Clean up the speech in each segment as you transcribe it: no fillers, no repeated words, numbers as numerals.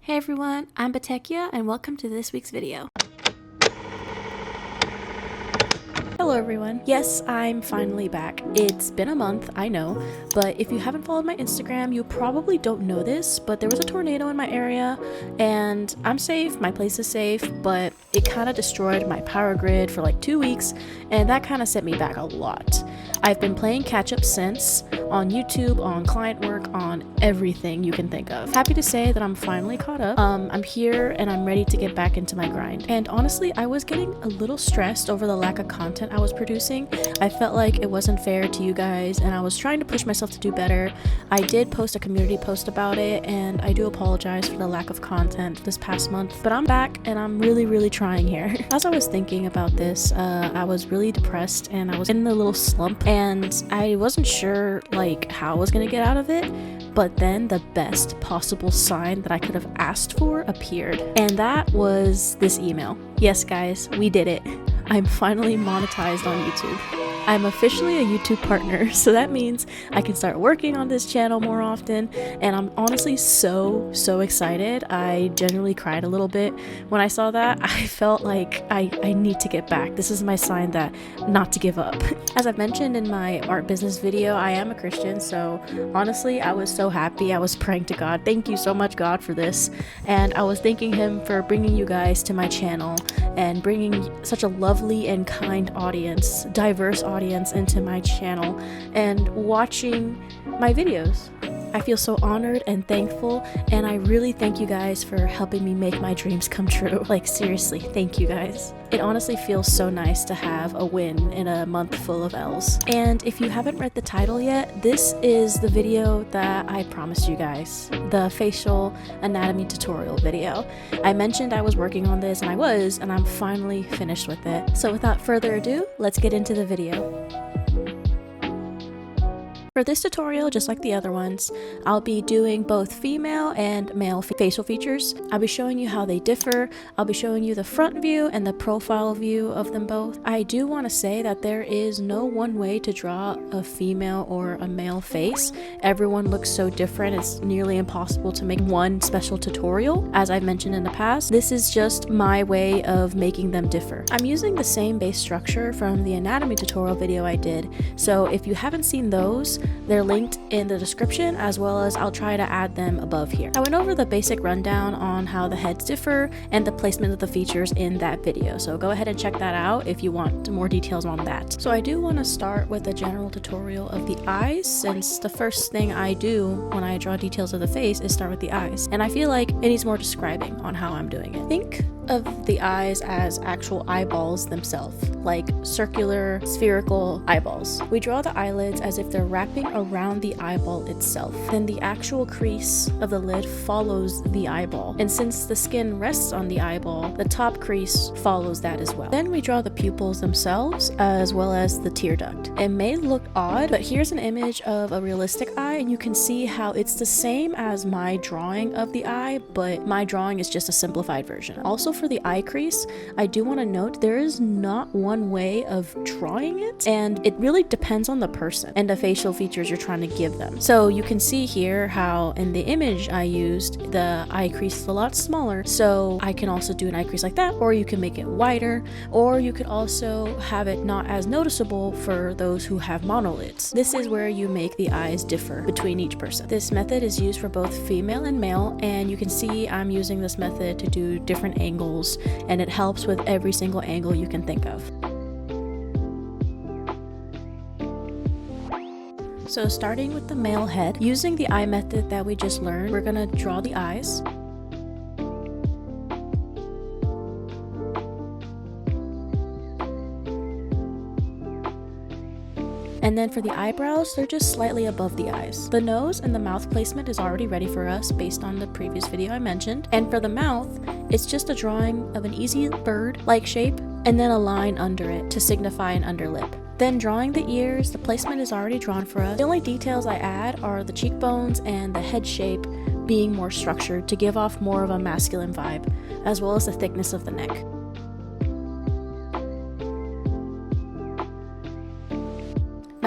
Hey everyone, I'm Batekia and welcome to this week's video. Hello everyone. Yes, I'm finally back. It's been a month, I know, but if you haven't followed my Instagram, you probably don't know this, but there was a tornado in my area and I'm safe, my place is safe, but it kind of destroyed my power grid for like 2 weeks and that kind of set me back a lot. I've been playing catch up since, on YouTube, on client work, on everything you can think of. Happy to say that I'm finally caught up. I'm here and I'm ready to get back into my grind. And honestly, I was getting a little stressed over the lack of content I was producing. I felt like it wasn't fair to you guys and I was trying to push myself to do better. I did post a community post about it and I do apologize for the lack of content this past month, but I'm back and I'm really trying here. As I was thinking about this, I was really depressed and I was in a little slump and I wasn't sure like how I was gonna get out of it, but then the best possible sign that I could have asked for appeared, and that was this email. Yes guys, we did it. I'm finally monetized on YouTube. I'm officially a YouTube partner, so that means I can start working on this channel more often, and I'm honestly so excited. I genuinely cried a little bit when I saw that. I felt like I need to get back. This is my sign that not to give up. As I've mentioned in my art business video, I am a Christian, so honestly, I was so happy. I was praying to God. Thank you so much, God, for this. And I was thanking Him for bringing you guys to my channel and bringing such a lovely and kind audience, diverse audience into my channel and watching my videos. I feel so honored and thankful, and I really thank you guys for helping me make my dreams come true. Like seriously, thank you guys. It honestly feels so nice to have a win in a month full of L's. And if you haven't read the title yet, this is the video that I promised you guys, the facial anatomy tutorial video. I mentioned I was working on this, and I'm finally finished with it. So without further ado, let's get into the video. For this tutorial, just like the other ones, I'll be doing both female and male facial features. I'll be showing you how they differ. I'll be showing you the front view and the profile view of them both. I do want to say that there is no one way to draw a female or a male face. Everyone looks so different, it's nearly impossible to make one special tutorial. As I've mentioned in the past, this is just my way of making them differ. I'm using the same base structure from the anatomy tutorial video I did, so if you haven't seen those, they're linked in the description, as well as I'll try to add them above here. I went over the basic rundown on how the heads differ and the placement of the features in that video, so go ahead and check that out if you want more details on that. So I do want to start with a general tutorial of the eyes, since the first thing I do when I draw details of the face is start with the eyes, and I feel like it needs more describing on how I'm doing it. Think of the eyes as actual eyeballs themselves, like circular, spherical eyeballs. We draw the eyelids as if they're wrapping around the eyeball itself. Then the actual crease of the lid follows the eyeball. And since the skin rests on the eyeball, the top crease follows that as well. Then we draw the pupils themselves, as well as the tear duct. It may look odd, but here's an image of a realistic eye, and you can see how it's the same as my drawing of the eye, but my drawing is just a simplified version. Also, for the eye crease, I do want to note there is not one way of drawing it, and it really depends on the person and the facial features you're trying to give them. So you can see here how in the image I used, the eye crease is a lot smaller, so I can also do an eye crease like that, or you can make it wider, or you could also have it not as noticeable for those who have monolids. This is where you make the eyes differ between each person. This method is used for both female and male, and you can see I'm using this method to do different angles, and it helps with every single angle you can think of. So starting with the male head, using the eye method that we just learned, we're gonna draw the eyes. And then for the eyebrows, they're just slightly above the eyes. The nose and the mouth placement is already ready for us based on the previous video I mentioned. And for the mouth, it's just a drawing of an easy bird-like shape and then a line under it to signify an underlip. Then drawing the ears, the placement is already drawn for us. The only details I add are the cheekbones and the head shape being more structured to give off more of a masculine vibe, as well as the thickness of the neck.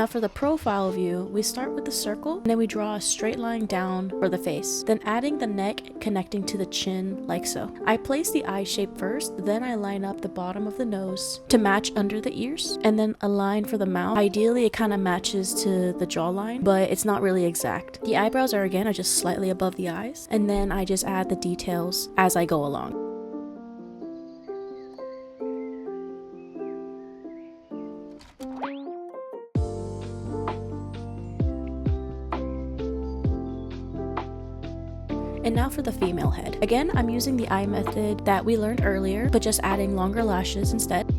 Now for the profile view, we start with the circle and then we draw a straight line down for the face, then adding the neck connecting to the chin like so. I place the eye shape first, then I line up the bottom of the nose to match under the ears, and then a line for the mouth. Ideally it kind of matches to the jawline, but it's not really exact. The eyebrows are just slightly above the eyes, and then I just add the details as I go along. And now for the female head. Again, I'm using the eye method that we learned earlier, but just adding longer lashes instead.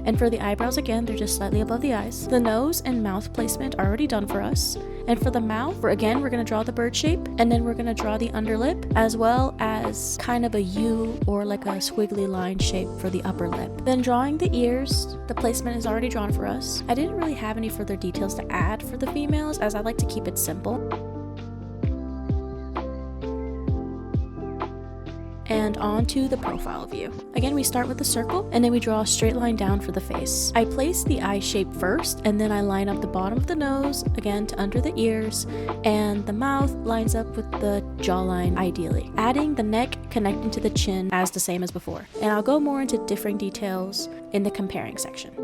And for the eyebrows, again, they're just slightly above the eyes. The nose and mouth placement are already done for us. And for the mouth, we're going to draw the bird shape, and then we're going to draw the underlip, as well as kind of a U or like a squiggly line shape for the upper lip. Then drawing the ears, the placement is already drawn for us. I didn't really have any further details to add for the females, as I like to keep it simple. And on to the profile view. Again, we start with the circle and then we draw a straight line down for the face. I place the eye shape first, and then I line up the bottom of the nose again to under the ears, and the mouth lines up with the jawline ideally. Adding the neck connecting to the chin as the same as before. And I'll go more into different details in the comparing section.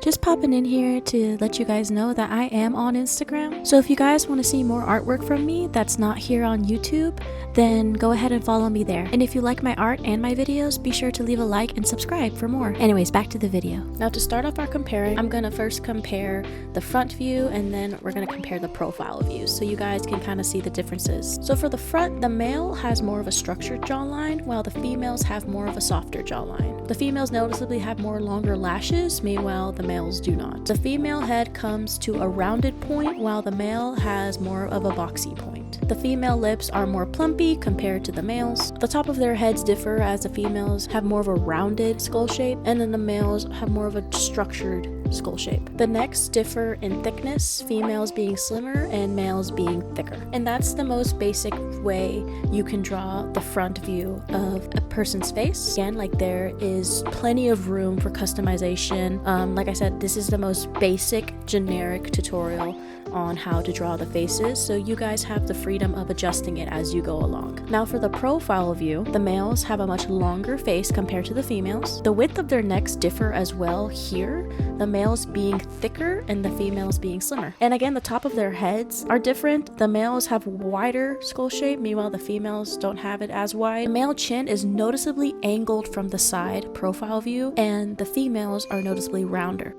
Just popping in here to let you guys know that I am on Instagram. So if you guys want to see more artwork from me that's not here on YouTube, then go ahead and follow me there. And if you like my art and my videos, be sure to leave a like and subscribe for more. Anyways, back to the video. Now to start off our comparing, I'm gonna first compare the front view, and then we're gonna compare the profile view so you guys can kind of see the differences. So for the front, the male has more of a structured jawline, while the females have more of a softer jawline. The females noticeably have more longer lashes, meanwhile the males do not. The female head comes to a rounded point, while the male has more of a boxy point. The female lips are more plumpy compared to the males. The top of their heads differ, as the females have more of a rounded skull shape, and then the males have more of a structured skull shape. The necks differ in thickness, females being slimmer and males being thicker. And that's the most basic way you can draw the front view of a person's face. Again, like, there is plenty of room for customization. Like I said, this is the most basic generic tutorial on how to draw the faces, so you guys have the freedom of adjusting it as you go along. Now for the profile view, the males have a much longer face compared to the females. The width of their necks differ as well here, the males being thicker and the females being slimmer. And again, the top of their heads are different. The males have wider skull shape, meanwhile the females don't have it as wide. The male chin is noticeably angled from the side profile view, and the females are noticeably rounder.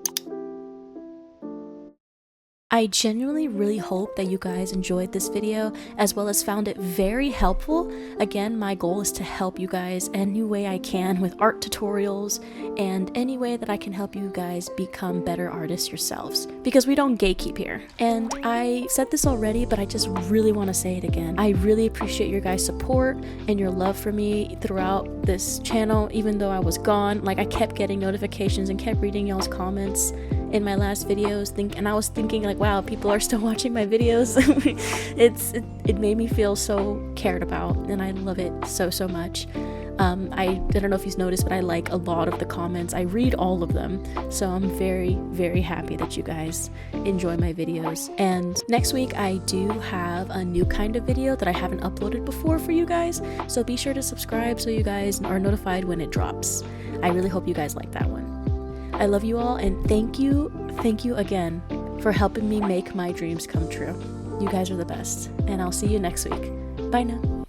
I genuinely really hope that you guys enjoyed this video, as well as found it very helpful. Again, my goal is to help you guys any way I can with art tutorials and any way that I can help you guys become better artists yourselves, because we don't gatekeep here. And I said this already, but I just really want to say it again. I really appreciate your guys' support and your love for me throughout this channel, even though I was gone. Like, I kept getting notifications and kept reading y'all's comments in my last videos, and I was thinking, like, wow, people are still watching my videos. It made me feel so cared about, and I love it so much. I don't know if you've noticed, but I like a lot of the comments. I read all of them, so I'm very happy that you guys enjoy my videos. And next week I do have a new kind of video that I haven't uploaded before for you guys, so be sure to subscribe so you guys are notified when it drops. I really hope you guys like that one. I love you all, and thank you again for helping me make my dreams come true. You guys are the best, and I'll see you next week. Bye now.